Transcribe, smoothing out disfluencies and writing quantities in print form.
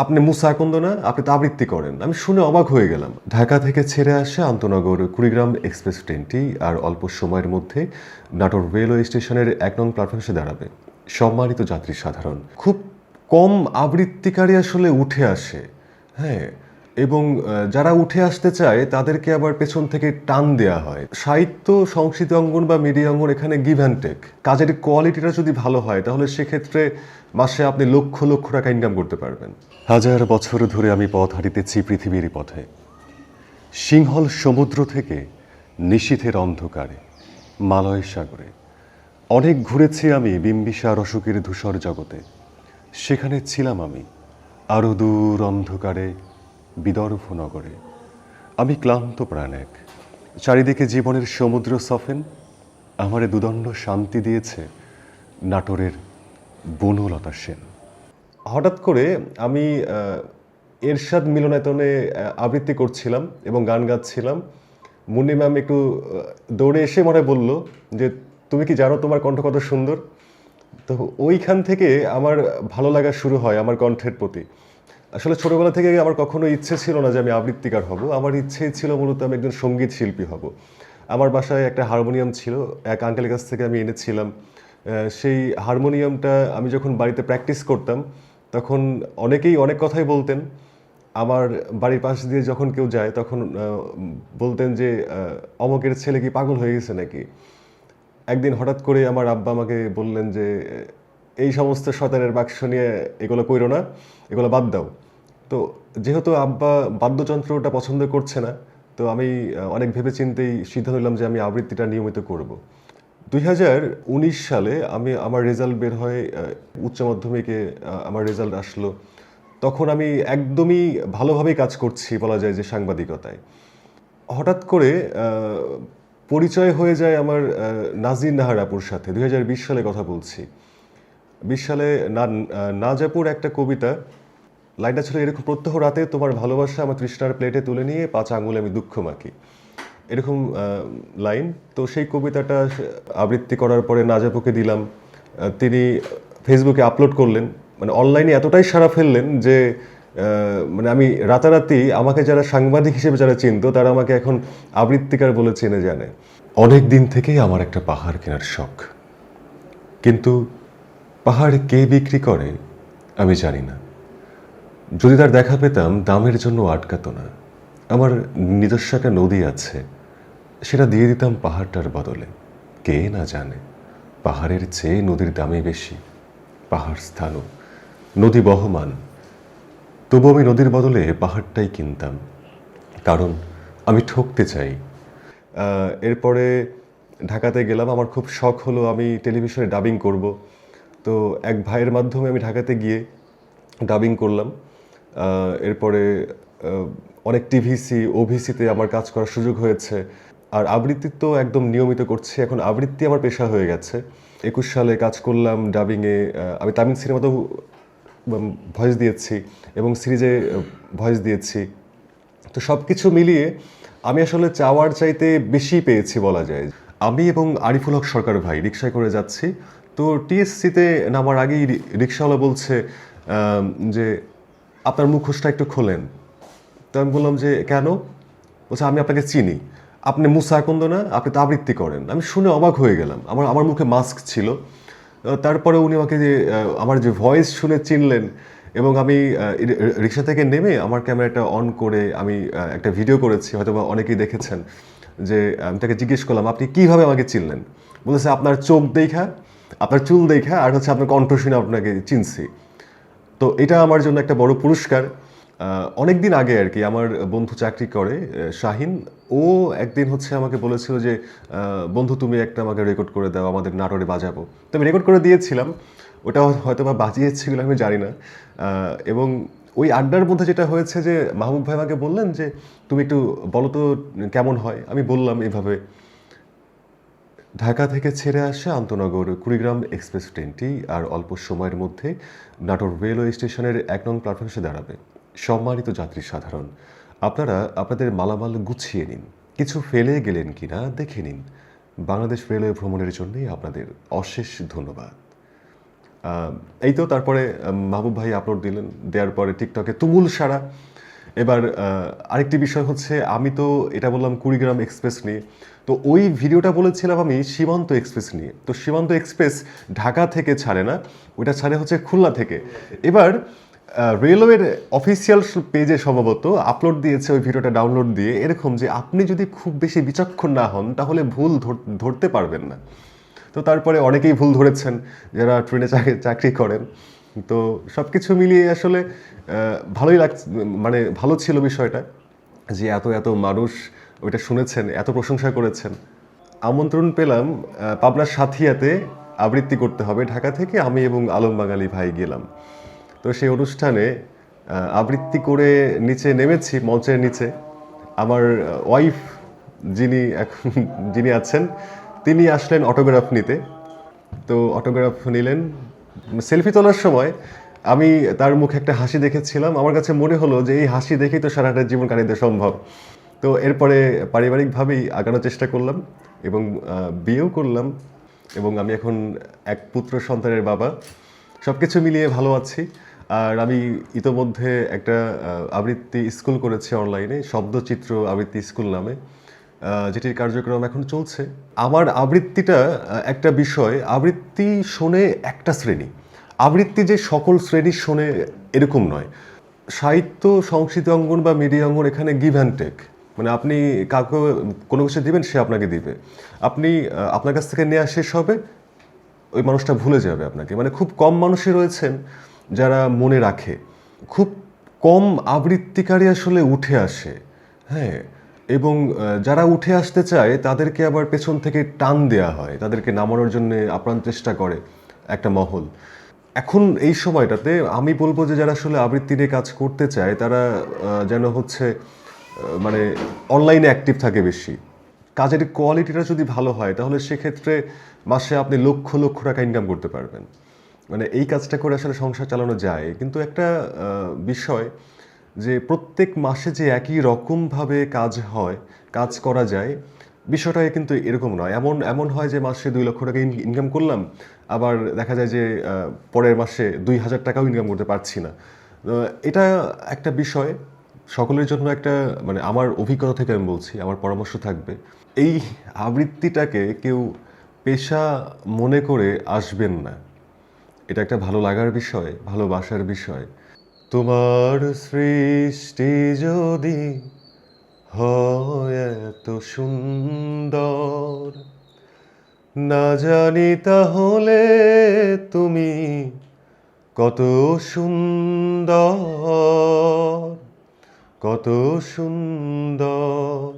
আপনি মুসা আকন্দ না, আপনি তো আবৃত্তি করেন। আমি শুনে অবাক হয়ে গেলাম। ঢাকা থেকে ছেড়ে আসে আন্তনগর কুড়িগ্রাম এক্সপ্রেস ট্রেনটি আর অল্প সময়ের মধ্যে নাটোর রেলওয়ে স্টেশনের ১ নং প্ল্যাটফর্মে এসে দাঁড়াবে। সম্মানিত যাত্রী সাধারণ, খুব কম আবৃত্তিকারী আসলে উঠে আসে। হ্যাঁ, এবং যারা উঠে আসতে চায় তাদেরকে আবার পেছন থেকে টান দেয়া হয়। সাহিত্য, সংস্কৃতি অঙ্গন বা মিডিয়া অঙ্গন এখানে গিভ অ্যান্ড টেক। কাজের কোয়ালিটিটা যদি ভালো হয় তাহলে সেক্ষেত্রে মাসে আপনি লক্ষ লক্ষ টাকা ইনকাম করতে পারবেন। হাজার বছর ধরে আমি পথ হাঁটিতেছি পৃথিবীর পথে, সিংহল সমুদ্র থেকে নিশীথের অন্ধকারে, মালয় সাগরে। অনেক ঘুরেছি আমি বিম্বিসার অশোকের ধূসর জগতে। সেখানে ছিলাম আমি আরও দূর অন্ধকারে, বিদর্ভ নগরে। আমি ক্লান্ত প্রাণ এক, চারিদিকে জীবনের সমুদ্র সফেন। আমারে দুদণ্ড শান্তি দিয়েছে নাটোরের বনলতা সেন। হঠাৎ করে আমি এরশাদ মিলনায়তনে আবৃত্তি করছিলাম এবং গান গাচ্ছিলাম। মুন্নি ম্যাম একটু দৌড়ে এসে মনে বলল যে, তুমি কি জানো তোমার কণ্ঠ কত সুন্দর? তো ওইখান থেকে আমার ভালো লাগা শুরু হয় আমার কণ্ঠের প্রতি। আসলে ছোটবেলা থেকে আমার কখনো ইচ্ছে ছিল না যে আমি আবৃত্তিকার হব। আমার ইচ্ছে ছিল মূলত আমি একজন সঙ্গীত শিল্পী হব। আমার বাসায় একটা হারমোনিয়াম ছিল, এক আঙ্কেলের কাছ থেকে আমি এনেছিলাম। সেই হারমোনিয়ামটা আমি যখন বাড়িতে প্র্যাকটিস করতাম তখন অনেকেই অনেক কথাই বলতেন। আমার বাড়ির পাশ দিয়ে যখন কেউ যায় তখন বলতেন যে, অমকের ছেলে কি পাগল হয়ে গেছে নাকি? একদিন হঠাৎ করে আমার আব্বা আমাকে বললেন যে, এই সমস্ত শয়তানের বাক্স নিয়ে এগুলো কইরো না, এগুলো বাদ দাও। তো যেহেতু আব্বা বাদ্যযন্ত্রটা পছন্দ করছে না, তো আমি অনেক ভেবেচিন্তেই সিদ্ধান্ত নিলাম যে আমি আবৃত্তিটা নিয়মিত করব। ২০১৯ সালে আমার রেজাল্ট বের হয়, উচ্চ মাধ্যমিকে আমার রেজাল্ট আসলো। তখন আমি একদমই ভালোভাবেই কাজ করছি বলা যায় যে সাংবাদিকতায়। হঠাৎ করে পরিচয় হয়ে যায় আমার নাজির নাহার আপুর সাথে। ২০২০ সালে কথা বলছি। ২০ সালে নাজাপুর একটা কবিতা, লাইনটা ছিল এরকম: প্রত্যহ রাতে তোমার ভালোবাসা আমার তৃষ্ণার প্লেটে তুলে নিয়ে ৫ আঙুলে আমি দুঃখ মাখি। এরকম লাইন। তো সেই কবিতাটা আবৃত্তি করার পরে নাজাপুকে দিলাম। তিনি ফেসবুকে আপলোড করলেন। মানে অনলাইনে এতটাই সাড়া ফেললেন যে মানে আমি রাতারাতি আমাকে যারা সাংবাদিক হিসেবে যারা চিনতো তারা আমাকে এখন আবৃত্তিকার বলে চেনে জানে। অনেক দিন থেকেই আমার একটা পাহাড় কেনার শখ, কিন্তু পাহাড় কে বিক্রি করে আমি জানি না। যদি তার দেখা পেতাম দামের জন্য আটকাতো না। আমার নিজস্ব একটা নদী আছে, সেটা দিয়ে দিতাম পাহাড়টার বদলে। কে না জানে পাহাড়ের চেয়ে নদীর দামই বেশি। পাহাড় স্থানও, নদী বহমান, তবু আমি নদীর বদলে পাহাড়টাই কিনতাম, কারণ আমি ঠকতে চাই। এরপরে ঢাকাতে গেলাম। আমার খুব শখ হলো আমি টেলিভিশনে ডাবিং করব। তো এক ভাইয়ের মাধ্যমে আমি ঢাকাতে গিয়ে ডাবিং করলাম। এরপরে অনেক টিভিসি, ওভিসিতে আমার কাজ করার সুযোগ হয়েছে। আর আবৃত্তি তো একদম নিয়মিত করছি। এখন আবৃত্তি আমার পেশা হয়ে গেছে। ২১ সালে কাজ করলাম ডাবিংয়ে। আমি তামিল সিনেমাতেও ভয়েস দিয়েছি এবং সিরিজে ভয়েস দিয়েছি। তো সব কিছু মিলিয়ে আমি আসলে চাওয়ার চাইতে বেশি পেয়েছি বলা যায়। আমি এবং আরিফুল হক সরকার ভাই রিকশায় করে যাচ্ছি। তো টিএসসিতে নামার আগেই রিকশাওয়ালা বলছে যে, আপনার মুখোশটা একটু খোলেন। তো আমি বললাম যে, কেন? বলছে, আমি আপনাকে চিনি। আপনি মুসা আকন্দ না, আপনি তো আবৃত্তি করেন। আমি শুনে অবাক হয়ে গেলাম। আমার মুখে মাস্ক ছিল। তারপরে উনি আমাকে যে আমার যে ভয়েস শুনে চিনলেন এবং আমি রিকশা থেকে নেমে আমার ক্যামেরাটা অন করে আমি একটা ভিডিও করেছি, হয়তো বা অনেকেই দেখেছেন। যে আমি তাকে জিজ্ঞেস করলাম, আপনি কীভাবে আমাকে চিনলেন? বলেছে, আপনার চোখ দেখা, আপনার চুল দেখা, আর হচ্ছে আপনার কণ্ঠ শুনে আপনাকে চিনছি। তো এটা আমার জন্য একটা বড় পুরস্কার। অনেক দিন আগে আর কি আমার বন্ধু চাকরি করে, শাহিন। ও একদিন হচ্ছে আমাকে বলেছিল যে, বন্ধু তুমি একটা আমাকে রেকর্ড করে দাও, আমাদের নাটোরে বাজাবো। তো আমি রেকর্ড করে দিয়েছিলাম। ওটা হয়তো বা বাজিয়েছিল আমি জানি না। এবং ওই আড্ডার মধ্যে যেটা হয়েছে যে মাহবুব ভাই আমাকে বললেন যে, তুমি একটু বলো তো কেমন হয়। আমি বললাম এভাবে: ঢাকা থেকে ছেড়ে আসে আন্তনগর কুড়িগ্রাম এক্সপ্রেস ট্রেনটি আর অল্প সময়ের মধ্যে নাটোর রেলওয়ে স্টেশনের ১ নং প্ল্যাটফর্মে এসে দাঁড়াবে। সম্মানিত যাত্রী সাধারণ, আপনারা আপনাদের মালামাল গুছিয়ে নিন। কিছু ফেলে গেলেন কিনা দেখে নিন। বাংলাদেশ রেলওয়ে ভ্রমণের জন্যই আপনাদের অশেষ ধন্যবাদ। আহ, এই তো তারপরে মাহবুব ভাই আপলোড দিলেন, দেওয়ার পরে টিকটকে তুমুল সারা। এবার আরেকটি বিষয় হচ্ছে, আমি তো এটা বললাম কুড়িগ্রাম এক্সপ্রেস নিয়ে, তো ওই ভিডিওটা বলেছিলাম আমি সীমান্ত এক্সপ্রেস নিয়ে। তো সীমান্ত এক্সপ্রেস ঢাকা থেকে ছাড়ে না, ওটা ছাড়ে হচ্ছে খুলনা থেকে। এবার রেলওয়ের অফিসিয়াল পেজে সম্ভবত আপলোড দিয়েছে ওই ভিডিওটা ডাউনলোড দিয়ে, এরকম যে আপনি যদি খুব বেশি বিচক্ষণ না হন তাহলে ভুল ধরতে পারবেন না। তো তারপরে অনেকেই ভুল ধরেছেন যারা ট্রেনে চাকরি করেন। তো সব কিছু মিলিয়ে আসলে ভালোই লাগছে, মানে ভালো ছিল বিষয়টা যে এত এত মানুষ ওইটা শুনেছেন, এত প্রশংসা করেছেন। আমন্ত্রণ পেলাম পাবনার সাথিয়াতে আবৃত্তি করতে হবে ঢাকা থেকে, আমি এবং আলম বাঙালি ভাই গেলাম। তো সেই অনুষ্ঠানে আবৃত্তি করে নিচে নেমেছি, মঞ্চের নিচে। আমার ওয়াইফ যিনি এখন যিনি আছেন, তিনি আসলেন অটোগ্রাফ নিতে। তো অটোগ্রাফ নিলেন। সেলফি তোলার সময় আমি তার মুখে একটা হাসি দেখেছিলাম, আমার কাছে মনে হলো যে এই হাসি দেখেই তো সারাটা জীবন কাটাতে সম্ভব। তো এরপরে পারিবারিকভাবেই আগানোর চেষ্টা করলাম এবং বিয়েও করলাম, এবং আমি এখন এক পুত্র সন্তানের বাবা। সব কিছু মিলিয়ে ভালো আছি। আর আমি ইতোমধ্যে একটা আবৃত্তি স্কুল করেছি অনলাইনে, শব্দচিত্র আবৃত্তি স্কুল নামে, যেটির কার্যক্রম এখন চলছে। আমার আবৃত্তিটা একটা বিষয়, আবৃত্তি শোনে একটা শ্রেণী, আবৃত্তি যে সকল শ্রেণীর শোনে এরকম নয়। সাহিত্য, সংস্কৃতি অঙ্গন বা মিডিয়া অঙ্গন, এখানে গিভ অ্যান্ড টেক। মানে আপনি কাউকে কোনো কিছু দিবেন, সে আপনাকে দিবে। আপনি আপনার কাছ থেকে নেওয়া শেষ হবে, ওই মানুষটা ভুলে যাবে আপনাকে। মানে খুব কম মানুষই রয়েছেন যারা মনে রাখে, খুব কম আবৃত্তিকারী আসলে উঠে আসে। হ্যাঁ, এবং যারা উঠে আসতে চায় তাদেরকে আবার পেছন থেকে টান দেয়া হয়, তাদেরকে নামানোর জন্য আপ্রাণ চেষ্টা করে একটা মহল। এখন এই সময়টাতে আমি বলবো যে যারা আসলে আবৃত্তি নিয়ে কাজ করতে চায় তারা যেন হচ্ছে মানে অনলাইনে অ্যাক্টিভ থাকে বেশি। কাজের কোয়ালিটিটা যদি ভালো হয় তাহলে সেক্ষেত্রে মাসে আপনি লক্ষ লক্ষ টাকা ইনকাম করতে পারবেন। মানে এই কাজটা করে আসলে সংসার চালানো যায়। কিন্তু একটা বিষয় যে প্রত্যেক মাসে যে একই রকমভাবে কাজ হয়, কাজ করা যায়, বিষয়টা কিন্তু এরকম নয়। এমন এমন হয় যে মাসে 2 লক্ষ টাকা ইনকাম করলাম, আবার দেখা যায় যে পরের মাসে 2,000 টাকাও ইনকাম করতে পারছি না। এটা একটা বিষয় সকলের জন্য একটা, মানে আমার অভিজ্ঞতা থেকে আমি বলছি, আমার পরামর্শ থাকবে এই আবৃত্তিটাকে কেউ পেশা মনে করে আসবেন না। এটা একটা ভালো লাগার বিষয়, ভালোবাসার বিষয়। তোমার সৃষ্টি যদি হয় এত সুন্দর, না জানি তাহলে তুমি কত সুন্দর, কত সুন্দর।